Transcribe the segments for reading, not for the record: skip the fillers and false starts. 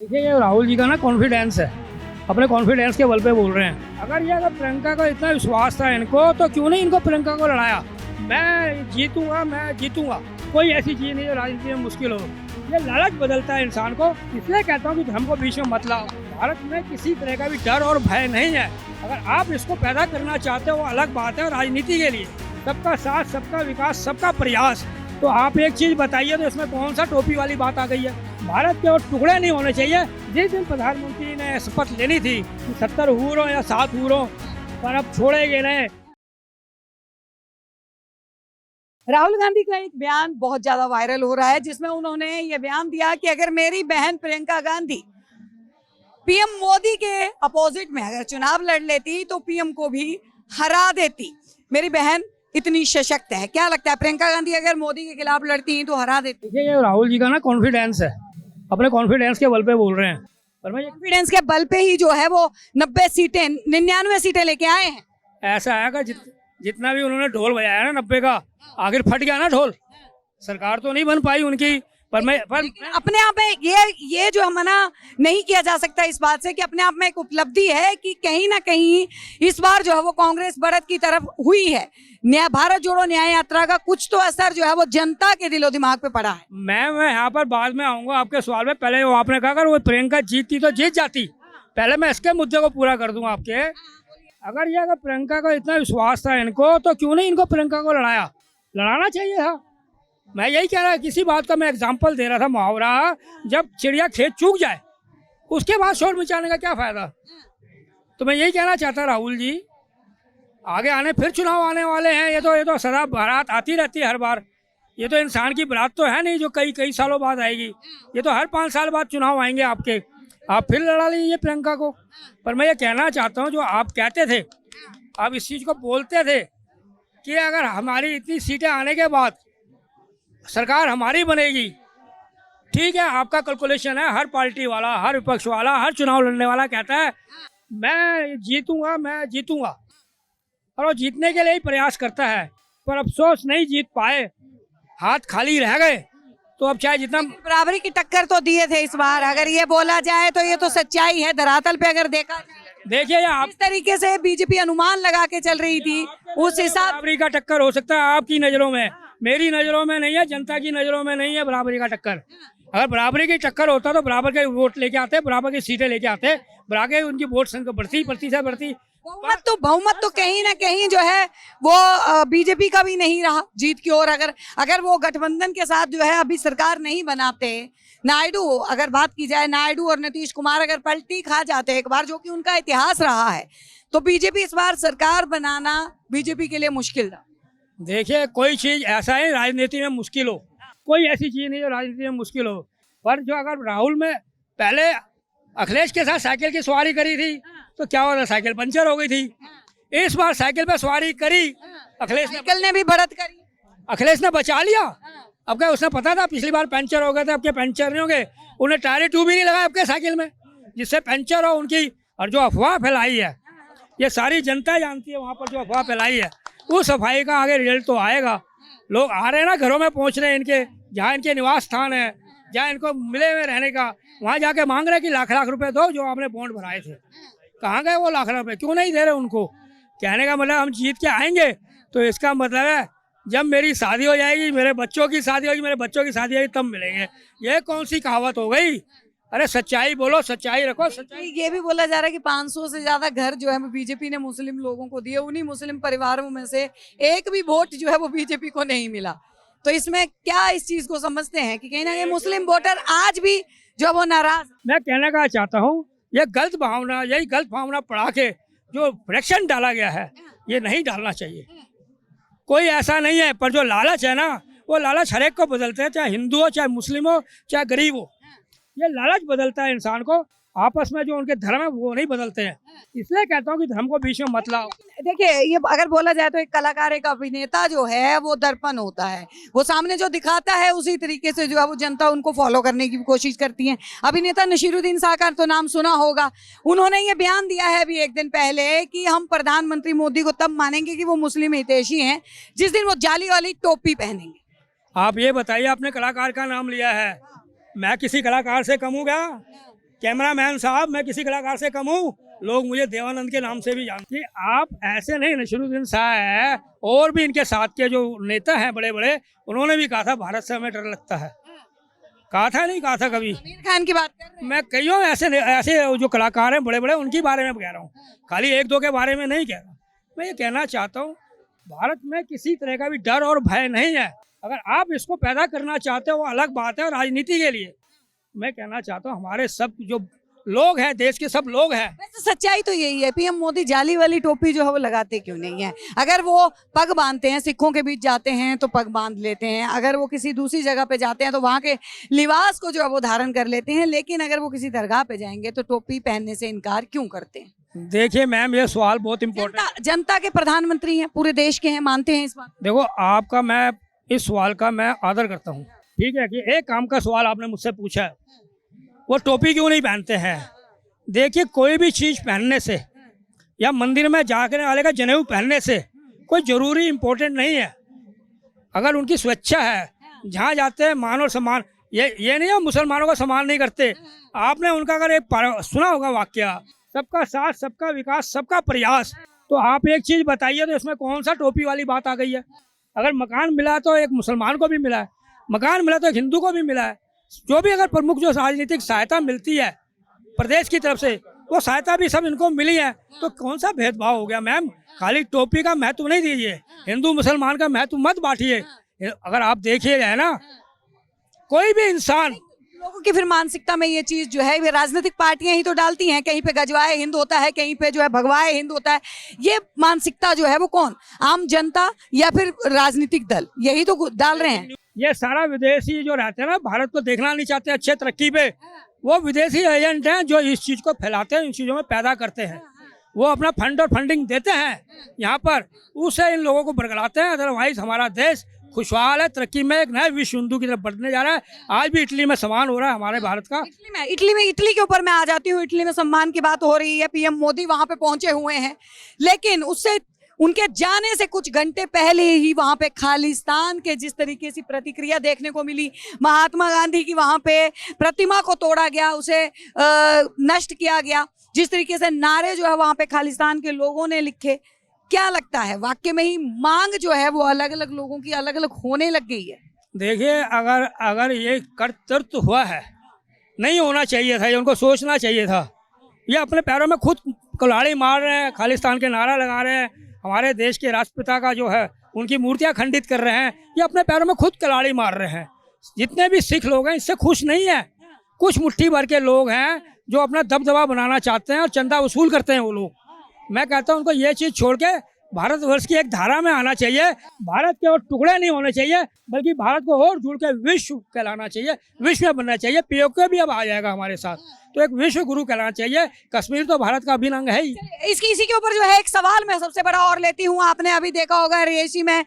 देखिए ये राहुल जी का ना कॉन्फिडेंस है, अपने कॉन्फिडेंस के बल पे बोल रहे हैं। अगर प्रियंका को इतना विश्वास था इनको, तो क्यों नहीं इनको प्रियंका को लड़ाया। मैं जीतूंगा। कोई ऐसी चीज नहीं जो राजनीति में मुश्किल हो। ये लालच बदलता है इंसान को, इसलिए कहता हूँ कि धर्म को बीच में मत लाओ। भारत में किसी तरह का भी डर और भय नहीं है। अगर आप इसको पैदा करना चाहते हो वो अलग बात है। राजनीति के लिए सबका साथ, सबका विकास, सबका प्रयास। तो आप एक चीज बताइए, तो इसमें कौन सा टोपी वाली बात आ गई है। भारत के और टुकड़े नहीं होने चाहिए। जिस दिन प्रधानमंत्री ने शपथ लेनी थी 70 हूरों या 7 हूरों पर अब छोड़े गए नहीं। राहुल गांधी का एक बयान बहुत ज्यादा वायरल हो रहा है, जिसमें उन्होंने ये बयान दिया कि अगर मेरी बहन प्रियंका गांधी पीएम मोदी के अपोजिट में अगर चुनाव लड़ लेती तो पीएम को भी हरा देती। मेरी बहन इतनी सशक्त है। क्या लगता है, प्रियंका गांधी अगर मोदी के खिलाफ लड़ती तो हरा देती? देखिए ये राहुल जी का ना कॉन्फिडेंस है, अपने कॉन्फिडेंस के बल पे बोल रहे हैं। पर मैं कॉन्फिडेंस के बल पे ही जो है वो 90 सीटें 99 सीटें लेके आए हैं। ऐसा है कि जितना भी उन्होंने ढोल बजाया ना 90 का, आखिर फट गया ना ढोल। सरकार तो नहीं बन पाई उनकी, पर अपने आप में ये जो मना नहीं किया जा सकता इस बात से कि अपने आप में एक उपलब्धि है कि कहीं ना कहीं इस बार जो है वो कांग्रेस बढ़त की तरफ हुई है। भारत जोड़ो न्याय यात्रा का कुछ तो असर जो है वो जनता के दिलो दिमाग पे पड़ा है। मैं यहाँ पर बाद में आऊंगा आपके सवाल में। पहले वो आपने कहा अगर वो प्रियंका जीतती तो जीत जाती। पहले मैं इसके मुद्दे को पूरा कर दूंगा आपके। अगर प्रियंका को इतना विश्वास था इनको, तो क्यों नहीं इनको प्रियंका को लड़ाना चाहिए था। मैं यही कह रहा है, किसी बात का मैं एग्जाम्पल दे रहा था, मुहावरा, जब चिड़िया खेत चूक जाए उसके बाद शोर मचाने का क्या फायदा। तो मैं यही कहना चाहता राहुल जी, आगे फिर चुनाव आने वाले हैं। ये तो सदा बारात आती रहती है हर बार। ये तो इंसान की बारात तो है नहीं जो कई सालों बाद आएगी। ये तो हर 5 साल बाद चुनाव आएंगे आपके। आप फिर लड़ा लीजिए प्रियंका को। पर मैं ये कहना चाहता हूँ, जो आप कहते थे, आप इस चीज़ को बोलते थे कि अगर हमारी इतनी सीटें आने के बाद सरकार हमारी बनेगी, ठीक है, आपका कैलकुलेशन है। हर पार्टी वाला, हर विपक्ष वाला, हर चुनाव लड़ने वाला कहता है मैं जीतूंगा और वो जीतने के लिए ही प्रयास करता है। पर अफसोस नहीं जीत पाए, हाथ खाली रह गए। तो अब चाहे जितना बराबरी की टक्कर तो दिए थे इस बार, अगर ये बोला जाए तो ये तो सच्चाई है धरातल पे। अगर देखा जाए, देखिए आप इस तरीके से बीजेपी अनुमान लगा के चल रही थी, उस हिसाब बराबरी का टक्कर हो सकता है आपकी नजरों में, मेरी नजरों में नहीं है, जनता की नजरों में नहीं है बराबरी का टक्कर। अगर बराबरी की टक्कर होता तो बराबर के वोट लेके आते, बराबर की सीटें लेके आते, बराबर उनकी वोट संख्या बढ़ती। बहुमत तो कहीं ना कहीं जो है वो बीजेपी का भी नहीं रहा जीत की ओर। अगर वो गठबंधन के साथ जो है अभी सरकार नहीं बनाते, नायडू, अगर बात की जाए नायडू और नीतीश कुमार अगर पलटी खा जाते एक बार, जो कि उनका इतिहास रहा है, तो बीजेपी इस बार सरकार बनाना बीजेपी के लिए मुश्किल था। देखिए कोई चीज ऐसा है राजनीति में मुश्किल हो, कोई ऐसी चीज नहीं जो राजनीति में मुश्किल हो। पर जो अगर राहुल में पहले अखिलेश के साथ साइकिल की सवारी करी थी तो क्या हुआ था, साइकिल पंचर हो गई थी। इस बार साइकिल पे सवारी करी, अखिलेश ने भी बढ़त करी, अखिलेश ने बचा लिया। अब क्या उसने पता था पिछली बार पंचर हो गए थे, अब के पंचर नहीं हो गए। उन्हें टायर ट्यूब भी नहीं लगाया आपके साइकिल में जिससे पंचर हो उनकी। और जो अफवाह फैलाई है, ये सारी जनता जानती है, वहाँ पर जो अफवाह फैलाई है उस सफाई का आगे रिजल्ट तो आएगा। लोग आ रहे हैं ना, घरों में पहुँच रहे हैं, इनके जहाँ इनके निवास स्थान है, जहाँ इनको मिले हुए रहने का, वहाँ जाके मांग रहे कि लाख रुपए दो जो आपने बॉन्ड भराए थे। कहाँ गए वो लाख रुपए, क्यों नहीं दे रहे उनको। कहने का मतलब हम जीत के आएंगे तो इसका मतलब है जब मेरी शादी हो जाएगी, मेरे बच्चों की शादी होगी तब मिलेंगे। ये कौन सी कहावत हो गई। अरे सच्चाई बोलो, सच्चाई रखो। सच्चाई ये भी बोला जा रहा है कि 500 से ज्यादा घर जो है बीजेपी ने मुस्लिम लोगों को दिए। उन्हीं मुस्लिम परिवारों में से एक भी वोट जो है वो बीजेपी को नहीं मिला। तो इसमें क्या इस चीज को समझते हैं कि कहीं ना कहीं मुस्लिम वोटर आज भी जो वो नाराज। मैं कहने का चाहता हूँ, यही गलत भावना पढ़ा के जो फ्रैक्शन डाला गया है, ये नहीं डालना चाहिए। कोई ऐसा नहीं है, पर जो लालच है ना, वो लालच हर एक को बदलते हैं, चाहे हिंदू हो, चाहे मुस्लिम हो, चाहे गरीब हो। ये लालच बदलता है इंसान को, आपस में जो उनके धर्म है वो नहीं बदलते हैं। इसलिए कहता हूँ कि धर्म को बीच में मत लाओ। देखिए, ये अगर बोला जाए तो एक कलाकार, एक अभिनेता जो है वो दर्पण होता है। वो सामने जो दिखाता है उसी तरीके से जो है वो जनता उनको फॉलो करने की कोशिश करती है। अभिनेता नसीरुद्दीन शाह का तो नाम सुना होगा। उन्होंने ये बयान दिया है अभी एक दिन पहले कि हम प्रधानमंत्री मोदी को तब मानेंगे कि वो मुस्लिम हितैषी हैं जिस दिन वो जाली वाली टोपी पहनेंगे। आप ये बताइए, आपने कलाकार का नाम लिया है, मैं किसी कलाकार से कम हूँ क्या? कैमरामैन साहब, मैं किसी कलाकार से कम हूँ? लोग मुझे देवानंद के नाम से भी जानते हैं। आप ऐसे नहीं, नसीरुद्दीन शाह है और भी इनके साथ के जो नेता हैं बड़े बड़े, उन्होंने भी कहा था भारत से हमें डर लगता है। कहा था, नहीं कहा था कभी? आमिर खान की बात कर रहे हैं। मैं कईयों ऐसे जो कलाकार हैं बड़े बड़े, उनके बारे में कह रहा हूँ, खाली एक दो के बारे में नहीं कह रहा। मैं ये कहना चाहता हूँ, भारत में किसी तरह का भी डर और भय नहीं है। अगर आप इसको पैदा करना चाहते हो वो अलग बात है, राजनीति के लिए मैं कहना चाहता हूँ हमारे सब जो लोग हैं, देश के सब लोग हैं। वैसे सच्चाई तो यही है, पीएम मोदी जाली वाली टोपी जो है वो लगाते क्यों नहीं है? अगर वो पग बांधते हैं, सिखों के बीच जाते हैं तो पग बांध लेते हैं, अगर वो किसी दूसरी जगह पे जाते हैं तो वहाँ के लिबास को जो है वो धारण कर लेते हैं, लेकिन अगर वो किसी दरगाह पे जाएंगे तो टोपी पहनने से इनकार क्यों करते हैं? देखिए मैम, ये सवाल बहुत इम्पोर्टेंट। जनता के प्रधानमंत्री हैं, पूरे देश के हैं, मानते हैं इस बात? देखो आपका, मैं इस सवाल का मैं आदर करता हूँ, ठीक है, कि एक काम का सवाल आपने मुझसे पूछा है, वो टोपी क्यों नहीं पहनते हैं। देखिए कोई भी चीज़ पहनने से या मंदिर में जाकर वाले का जनेऊ पहनने से कोई ज़रूरी इम्पोर्टेंट नहीं है। अगर उनकी स्वेच्छा है, जहाँ जाते हैं मान और सम्मान, ये नहीं है मुसलमानों का सम्मान नहीं करते। आपने उनका अगर एक सुना होगा वाक्य, सबका साथ सबका विकास सबका प्रयास, तो आप एक चीज़ बताइए तो इसमें कौन सा टोपी वाली बात आ गई है? अगर मकान मिला तो एक मुसलमान को भी मिला है, मकान मिला तो एक हिंदू को भी मिला है। जो भी अगर प्रमुख जो राजनीतिक सहायता मिलती है प्रदेश की तरफ से, वो सहायता भी सब इनको मिली है, तो कौन सा भेदभाव हो गया मैम? खाली टोपी का महत्व नहीं दीजिए, हिंदू मुसलमान का महत्व मत बांटिए। अगर आप देखिए है ना, कोई भी इंसान, लोगों की फिर मानसिकता में ये चीज जो है, वे राजनीतिक पार्टियां ही तो डालती हैं, कहीं पे गजवाए हिंद होता है, कहीं पे जो है भगवाए हिंद होता है। ये मानसिकता जो है वो कौन, आम जनता या फिर राजनीतिक दल, यही तो डाल रहे हैं। ये सारा विदेशी जो रहते हैं ना, भारत को देखना नहीं चाहते अच्छे तरक्की पे, वो विदेशी एजेंट हैं जो इस चीज़ को फैलाते हैं, इन चीज़ों में पैदा करते हैं। वो अपना फंड और फंडिंग देते हैं यहाँ पर, उससे इन लोगों को बरगलाते हैं। अदरवाइज हमारा देश खुशहाल है, तरक्की में एक नए विश्व हिंदू की तरफ बढ़ने जा रहा है। आज भी इटली में सम्मान हो रहा है हमारे भारत का। इटली के ऊपर मैं आ जाती हूँ। इटली में सम्मान की बात हो रही है, पीएम मोदी वहां पे पहुंचे हुए हैं, लेकिन उससे उनके जाने से कुछ घंटे पहले ही वहां पे खालिस्तान के जिस तरीके से प्रतिक्रिया देखने को मिली, महात्मा गांधी की वहां पे प्रतिमा को तोड़ा गया, उसे नष्ट किया गया, जिस तरीके से नारे जो है वहां पे खालिस्तान के लोगों ने लिखे, क्या लगता है वाकई में ही मांग जो है वो अलग अलग लोगों की अलग अलग होने लग गई है? देखिए अगर ये कर्तृत्व हुआ है, नहीं होना चाहिए था, ये उनको सोचना चाहिए था। ये अपने पैरों में खुद कुल्हाड़ी मार रहे हैं, खालिस्तान के नारा लगा रहे हैं, हमारे देश के राष्ट्रपिता का जो है उनकी मूर्तियां खंडित कर रहे हैं। ये अपने पैरों में खुद कुल्हाड़ी मार रहे हैं। जितने भी सिख लोग हैं इससे खुश नहीं है। कुछ मुट्ठी भर के लोग हैं जो अपना दबदबा बनाना चाहते हैं और चंदा वसूल करते हैं वो लोग। मैं कहता हूं उनको ये चीज़ छोड़ के भारतवर्ष की एक धारा में आना चाहिए। भारत के और टुकड़े नहीं होने चाहिए, बल्कि भारत को और जुड़ के विश्व कहलाना चाहिए, विश्व में बनना चाहिए। पीओके भी अब आ जाएगा हमारे साथ, तो एक विश्व गुरु कहलाना चाहिए। कश्मीर तो भारत का अभिन्न अंग है ही। इसी के ऊपर जो है एक सवाल मैं सबसे बड़ा और लेती हूँ। आपने अभी देखा होगा रियासी में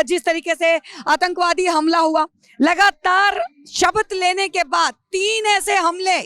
जिस तरीके से आतंकवादी हमला हुआ, लगातार शपथ लेने के बाद 3 ऐसे हमले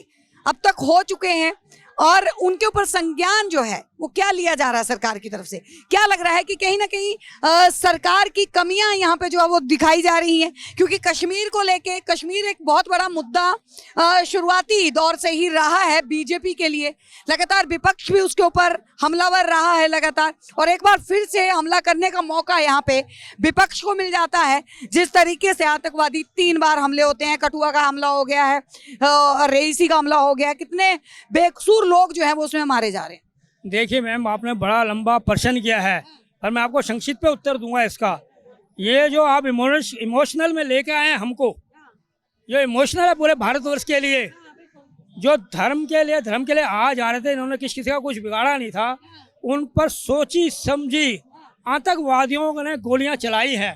अब तक हो चुके हैं, और उनके ऊपर संज्ञान जो है वो क्या लिया जा रहा है सरकार की तरफ से? क्या लग रहा है कि कहीं ना कहीं सरकार की कमियां यहाँ पे जो है वो दिखाई जा रही हैं? क्योंकि कश्मीर को लेके, कश्मीर एक बहुत बड़ा मुद्दा शुरुआती दौर से ही रहा है बीजेपी के लिए। लगातार विपक्ष भी उसके ऊपर हमलावर रहा है लगातार, और एक बार फिर से हमला करने का मौका यहाँ पे विपक्ष को मिल जाता है। जिस तरीके से आतंकवादी 3 बार हमले होते हैं, कठुआ का हमला हो गया है, रेसी का हमला हो गया है, कितने बेकसूर लोग जो है वो उसमें मारे जा रहे हैं। देखिए मैम, आपने बड़ा लंबा प्रश्न किया है, पर मैं आपको संक्षिप्त पे उत्तर दूंगा इसका। ये जो आप इमोशनल में लेके आए हैं हमको, ये इमोशनल है पूरे भारतवर्ष के लिए। जो धर्म के लिए आ जा रहे थे, इन्होंने किसी का कुछ बिगाड़ा नहीं था, उन पर सोची समझी आतंकवादियों ने गोलियां चलाई हैं।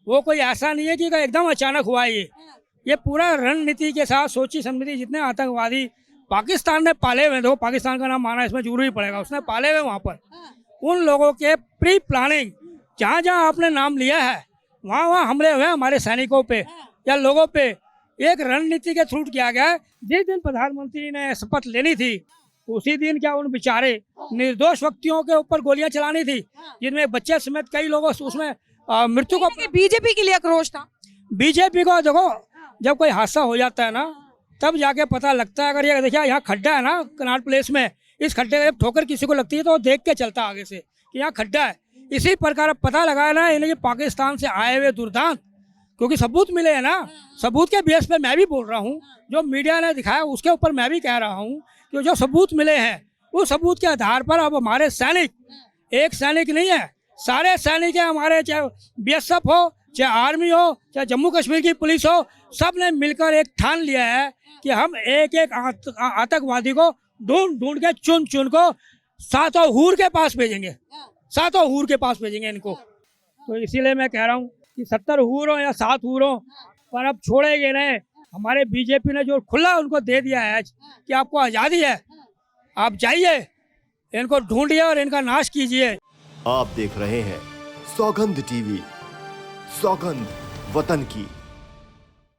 वो कोई ऐसा नहीं है कि एकदम अचानक हुआ। ये पूरा रणनीति के साथ सोची समझी। जितने आतंकवादी पाकिस्तान ने पाले हुए, देखो पाकिस्तान का नाम माना इसमें जरूरी पड़ेगा, उसने पाले हुए वहाँ पर, उन लोगों के प्री प्लानिंग जहाँ जहाँ आपने नाम लिया है वहाँ हमले हुए हमारे सैनिकों पे या लोगों पे। एक रणनीति के थ्रू किया गया है। जिस दिन प्रधानमंत्री ने शपथ लेनी थी उसी दिन क्या उन बेचारे निर्दोष व्यक्तियों के ऊपर गोलियां चलानी थी, जिनमें बच्चे समेत कई लोगों उसमें मृत्यु को। बीजेपी के लिए आक्रोश था। बीजेपी को देखो, जब कोई हादसा हो जाता है ना तब जाके पता लगता है। अगर ये देखिए यहाँ खड्डा है ना कनाट प्लेस में, इस खड्डे का ठोकर किसी को लगती है तो वो देख के चलता आगे से कि यहाँ खड्डा है। इसी प्रकार पता लगाया ना इन्हें पाकिस्तान से आए हुए दुर्दांत, क्योंकि सबूत मिले हैं ना, सबूत के बेस पे मैं भी बोल रहा हूँ, जो मीडिया ने दिखाया उसके ऊपर मैं भी कह रहा हूँ कि जो सबूत मिले हैं उस सबूत के आधार पर अब हमारे सैनिक, एक सैनिक नहीं है, सारे सैनिक हैं हमारे, चाहे बीएसएफ हो, चाहे आर्मी हो, चाहे जम्मू कश्मीर की पुलिस हो, सब ने मिलकर एक ठान लिया है कि हम एक एक आतंकवादी को ढूंढ के चुन चुन को सातों हूर के पास भेजेंगे, सातों हूर के पास भेजेंगे इनको। तो इसीलिए मैं कह रहा हूँ कि 70 हूर हो या 7 हूर हो, पर अब छोड़ेंगे नहीं। हमारे बीजेपी ने जो खुला उनको दे दिया है कि आपको आज़ादी है, आप जाइए, इनको ढूंढिए और इनका नाश कीजिए। आप देख रहे हैं सौगंध टीवी, सौगंध वतन की।